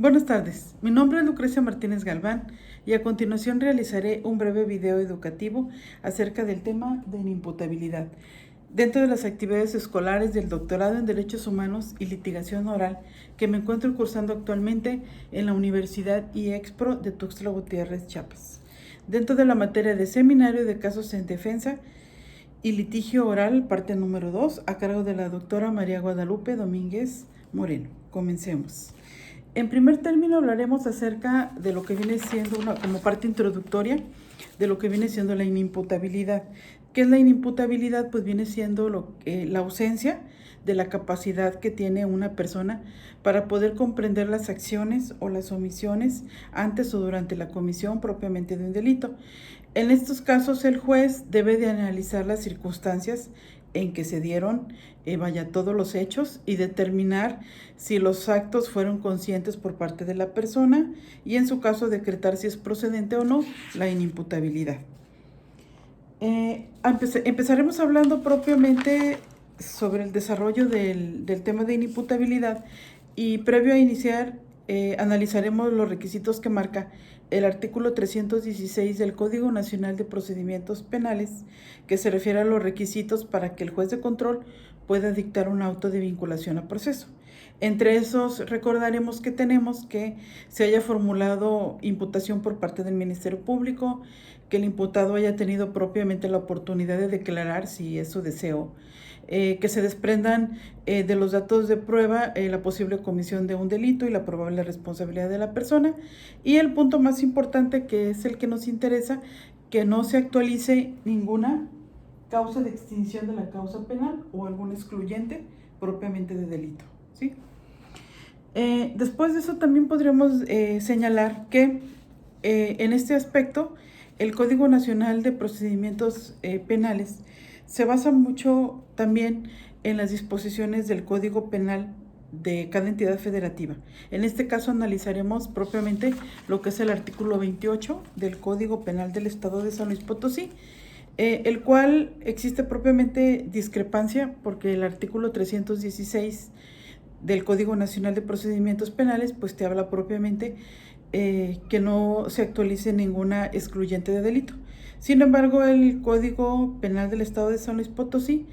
Buenas tardes, mi nombre es Lucrecia Martínez Galván y a continuación realizaré un breve video educativo acerca del tema de inimputabilidad dentro de las actividades escolares del doctorado en Derechos Humanos y Litigación Oral que me encuentro cursando actualmente en la Universidad IEXPRO de Tuxtla Gutiérrez, Chiapas, dentro de la materia de Seminario de Casos en Defensa y Litigio Oral, parte número 2, a cargo de la doctora María Guadalupe Domínguez Moreno. Comencemos. En primer término hablaremos acerca de lo que viene siendo como parte introductoria de lo que viene siendo la inimputabilidad. ¿Qué es la inimputabilidad? Pues viene siendo la ausencia de la capacidad que tiene una persona para poder comprender las acciones o las omisiones antes o durante la comisión propiamente de un delito. En estos casos el juez debe de analizar las circunstancias en que se dieron todos los hechos y determinar si los actos fueron conscientes por parte de la persona y en su caso decretar si es procedente o no la inimputabilidad. Empezaremos hablando propiamente sobre el desarrollo del tema de inimputabilidad y previo a iniciar analizaremos los requisitos que marca el artículo 316 del Código Nacional de Procedimientos Penales, que se refiere a los requisitos para que el juez de control pueda dictar un auto de vinculación a proceso. Entre esos recordaremos que tenemos que se haya formulado imputación por parte del Ministerio Público, que el imputado haya tenido propiamente la oportunidad de declarar si es su deseo, que se desprendan de los datos de prueba la posible comisión de un delito y la probable responsabilidad de la persona, y el punto más importante, que es el que nos interesa, que no se actualice ninguna causa de extinción de la causa penal o algún excluyente propiamente de delito, ¿sí? Después de eso también podríamos señalar que en este aspecto el Código Nacional de Procedimientos Penales se basa mucho también en las disposiciones del Código Penal de cada entidad federativa. En este caso analizaremos propiamente lo que es el artículo 28 del Código Penal del Estado de San Luis Potosí, el cual existe propiamente discrepancia porque el artículo 316 del Código Nacional de Procedimientos Penales pues te habla propiamente que no se actualice ninguna excluyente de delito. Sin embargo, el Código Penal del Estado de San Luis Potosí,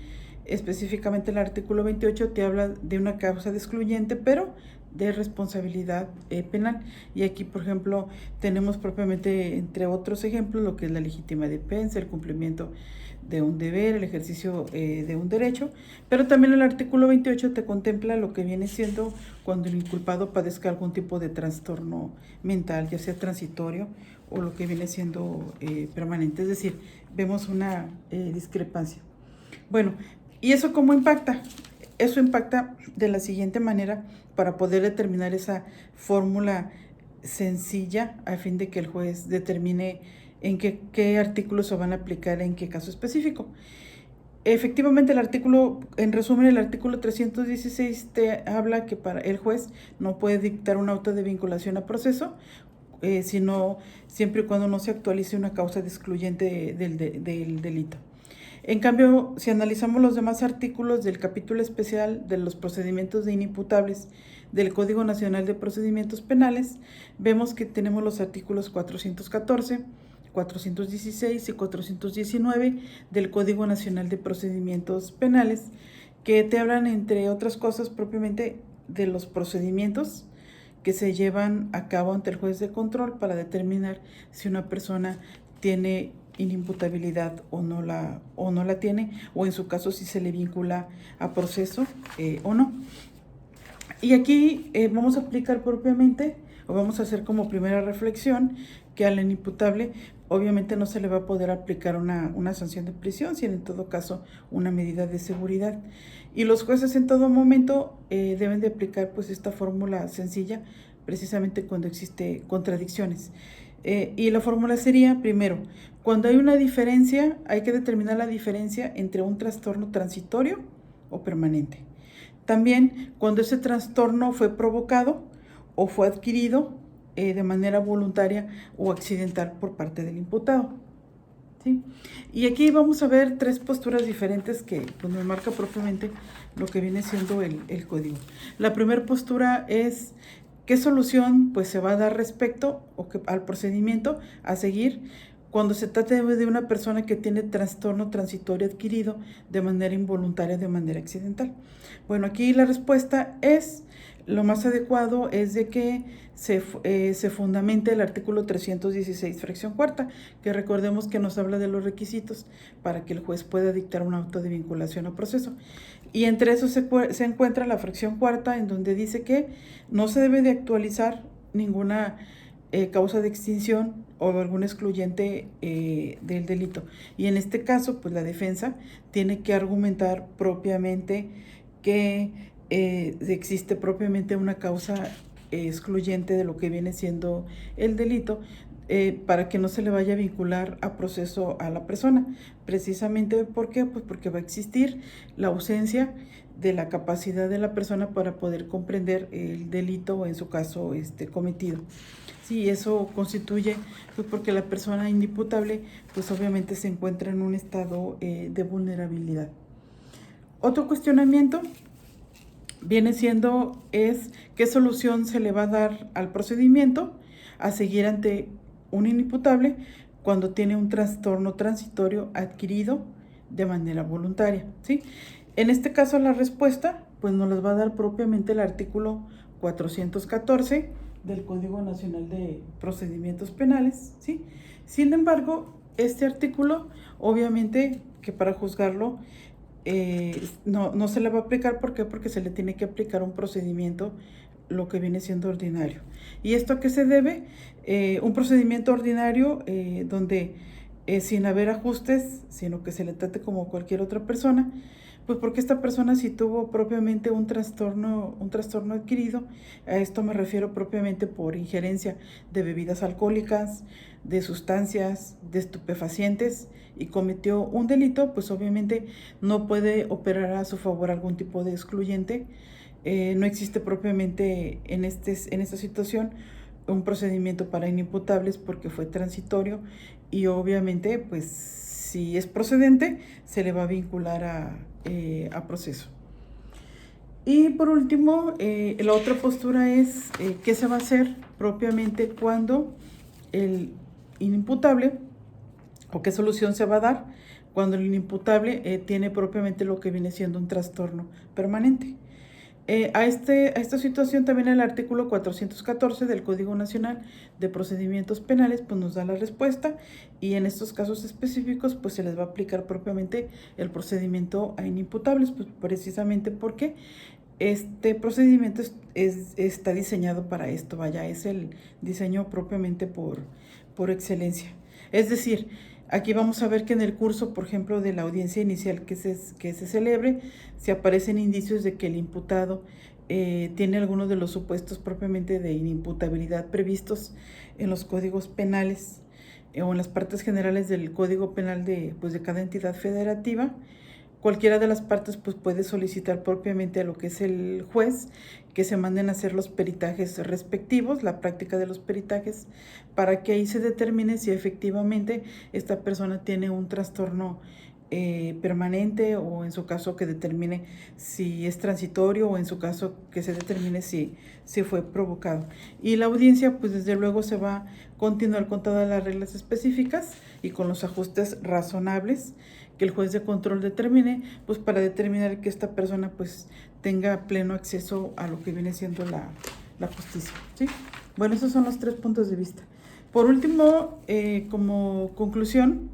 específicamente el artículo 28, te habla de una causa de excluyente, pero de responsabilidad penal. Y aquí, por ejemplo, tenemos propiamente, entre otros ejemplos, lo que es la legítima defensa, el cumplimiento de un deber, el ejercicio de un derecho, pero también el artículo 28 te contempla lo que viene siendo cuando el inculpado padezca algún tipo de trastorno mental, ya sea transitorio o lo que viene siendo permanente. Es decir, vemos una discrepancia. Bueno, ¿y eso cómo impacta? Eso impacta de la siguiente manera para poder determinar esa fórmula sencilla a fin de que el juez determine en qué artículos se van a aplicar en qué caso específico. Efectivamente, en resumen, el artículo 316 te habla que para el juez no puede dictar un auto de vinculación a proceso, sino siempre y cuando no se actualice una causa de excluyente del delito. En cambio, si analizamos los demás artículos del capítulo especial de los procedimientos de inimputables del Código Nacional de Procedimientos Penales, vemos que tenemos los artículos 414, 416 y 419 del Código Nacional de Procedimientos Penales, que te hablan, entre otras cosas, propiamente de los procedimientos que se llevan a cabo ante el juez de control para determinar si una persona tiene inimputabilidad o no la tiene, o en su caso si se le vincula a proceso o no. Y aquí vamos a aplicar propiamente, o vamos a hacer como primera reflexión, que al inimputable obviamente no se le va a poder aplicar una sanción de prisión, sino en todo caso una medida de seguridad. Y los jueces en todo momento deben de aplicar pues esta fórmula sencilla, precisamente cuando existe contradicciones. Y la fórmula sería, primero, cuando hay una diferencia, hay que determinar la diferencia entre un trastorno transitorio o permanente. También cuando ese trastorno fue provocado o fue adquirido de manera voluntaria o accidental por parte del imputado, ¿sí? Y aquí vamos a ver tres posturas diferentes que pues, nos marca propiamente lo que viene siendo el código. La primera postura es ¿Qué solución pues se va a dar respecto al procedimiento a seguir cuando se trata de una persona que tiene trastorno transitorio adquirido de manera involuntaria, de manera accidental? Bueno, aquí la respuesta es, lo más adecuado es de que se fundamente el artículo 316, fracción cuarta, que recordemos que nos habla de los requisitos para que el juez pueda dictar un auto de vinculación a proceso. Y entre eso se encuentra la fracción cuarta, en donde dice que no se debe de actualizar ninguna causa de extinción o algún excluyente del delito. Y en este caso, pues la defensa tiene que argumentar propiamente que existe propiamente una causa excluyente de lo que viene siendo el delito, para que no se le vaya a vincular a proceso a la persona. Precisamente, ¿por qué? Pues porque va a existir la ausencia de la capacidad de la persona para poder comprender el delito o en su caso cometido. Sí, eso constituye, pues porque la persona inimputable pues obviamente se encuentra en un estado de vulnerabilidad. Otro cuestionamiento viene siendo qué solución se le va a dar al procedimiento a seguir ante un inimputable cuando tiene un trastorno transitorio adquirido de manera voluntaria, ¿sí? En este caso la respuesta pues nos las va a dar propiamente el artículo 414 del Código Nacional de Procedimientos Penales, ¿sí? Sin embargo, este artículo obviamente que para juzgarlo no se le va a aplicar. ¿Por qué? Porque se le tiene que aplicar un procedimiento, lo que viene siendo ordinario. ¿Y esto a qué se debe? Un procedimiento ordinario donde sin haber ajustes, sino que se le trate como cualquier otra persona, pues porque esta persona si tuvo propiamente un trastorno adquirido, a esto me refiero propiamente por injerencia de bebidas alcohólicas, de sustancias, de estupefacientes, y cometió un delito, pues obviamente no puede operar a su favor algún tipo de excluyente. No existe propiamente en esta situación un procedimiento para inimputables porque fue transitorio, y obviamente pues si es procedente se le va a vincular a proceso. Y por último, la otra postura es qué se va a hacer propiamente cuando el inimputable, o qué solución se va a dar cuando el inimputable tiene propiamente lo que viene siendo un trastorno permanente. A esta situación también el artículo 414 del Código Nacional de Procedimientos Penales pues nos da la respuesta, y en estos casos específicos pues se les va a aplicar propiamente el procedimiento a inimputables, pues precisamente porque este procedimiento está diseñado para esto, vaya, es el diseño propiamente por excelencia. Es decir, aquí vamos a ver que en el curso, por ejemplo, de la audiencia inicial que se celebre, si aparecen indicios de que el imputado tiene algunos de los supuestos propiamente de inimputabilidad previstos en los códigos penales o en las partes generales del Código Penal de cada entidad federativa. Cualquiera de las partes pues puede solicitar propiamente a lo que es el juez que se manden a hacer los peritajes respectivos, la práctica de los peritajes, para que ahí se determine si efectivamente esta persona tiene un trastorno permanente, o en su caso que determine si es transitorio, o en su caso que se determine si fue provocado. Y la audiencia pues desde luego se va a continuar con todas las reglas específicas y con los ajustes razonables que el juez de control determine, pues para determinar que esta persona pues tenga pleno acceso a lo que viene siendo la justicia, ¿sí? Bueno, esos son los 3 puntos de vista. Por último, como conclusión,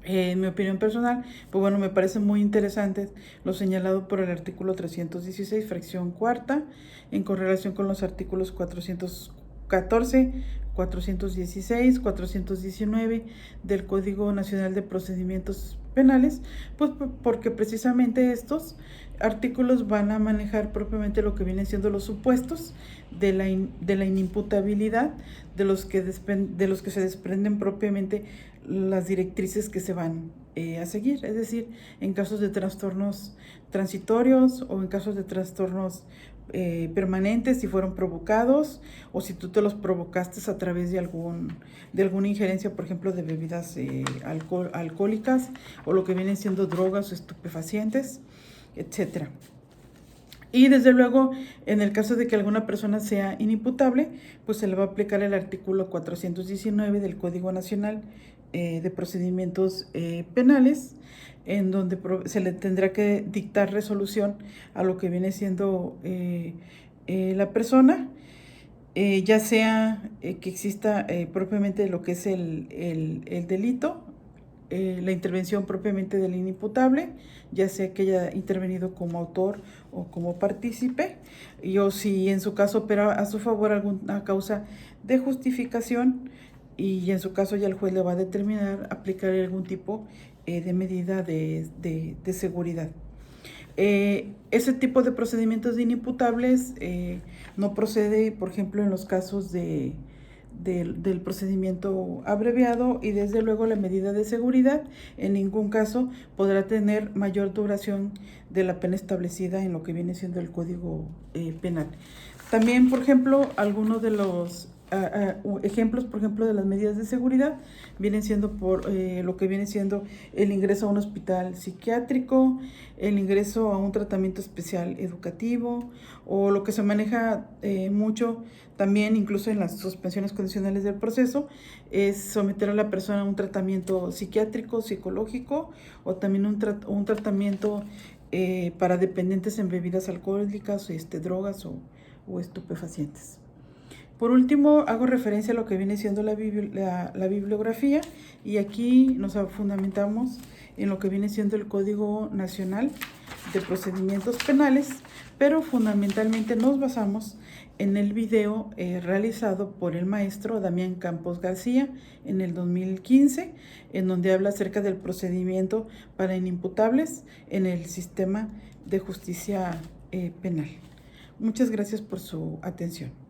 en mi opinión personal, pues bueno, me parece muy interesante lo señalado por el artículo 316, fracción cuarta, en correlación con los artículos 414, 416, 419 del Código Nacional de Procedimientos Penales, pues porque precisamente estos artículos van a manejar propiamente lo que vienen siendo los supuestos de la inimputabilidad, de los que se desprenden propiamente las directrices que se van a seguir, es decir, en casos de trastornos transitorios o en casos de trastornos permanentes, si fueron provocados o si tú te los provocaste a través de alguna injerencia, por ejemplo, de bebidas alcohólicas, o lo que vienen siendo drogas o estupefacientes, etcétera. Y desde luego, en el caso de que alguna persona sea inimputable, pues se le va a aplicar el artículo 419 del Código Nacional de Procedimientos Penales, en donde se le tendrá que dictar resolución a lo que viene siendo la persona, ya sea que exista propiamente lo que es el delito, la intervención propiamente del inimputable, ya sea que haya intervenido como autor o como partícipe, o si en su caso opera a su favor alguna causa de justificación, y en su caso ya el juez le va a determinar aplicar algún tipo de medida de seguridad. Ese tipo de procedimientos de inimputables no procede, por ejemplo, en los casos del procedimiento abreviado, y desde luego la medida de seguridad en ningún caso podrá tener mayor duración de la pena establecida en lo que viene siendo el Código Penal. También, por ejemplo, algunos de los ejemplos, por ejemplo, de las medidas de seguridad vienen siendo por lo que viene siendo el ingreso a un hospital psiquiátrico, el ingreso a un tratamiento especial educativo, o lo que se maneja mucho también, incluso en las suspensiones condicionales del proceso, es someter a la persona a un tratamiento psiquiátrico, psicológico, o también un tratamiento para dependientes en bebidas alcohólicas, drogas o estupefacientes. Por último, hago referencia a lo que viene siendo la bibliografía, y aquí nos fundamentamos en lo que viene siendo el Código Nacional de Procedimientos Penales, pero fundamentalmente nos basamos en el video realizado por el maestro Damián Campos García en el 2015, en donde habla acerca del procedimiento para inimputables en el sistema de justicia penal. Muchas gracias por su atención.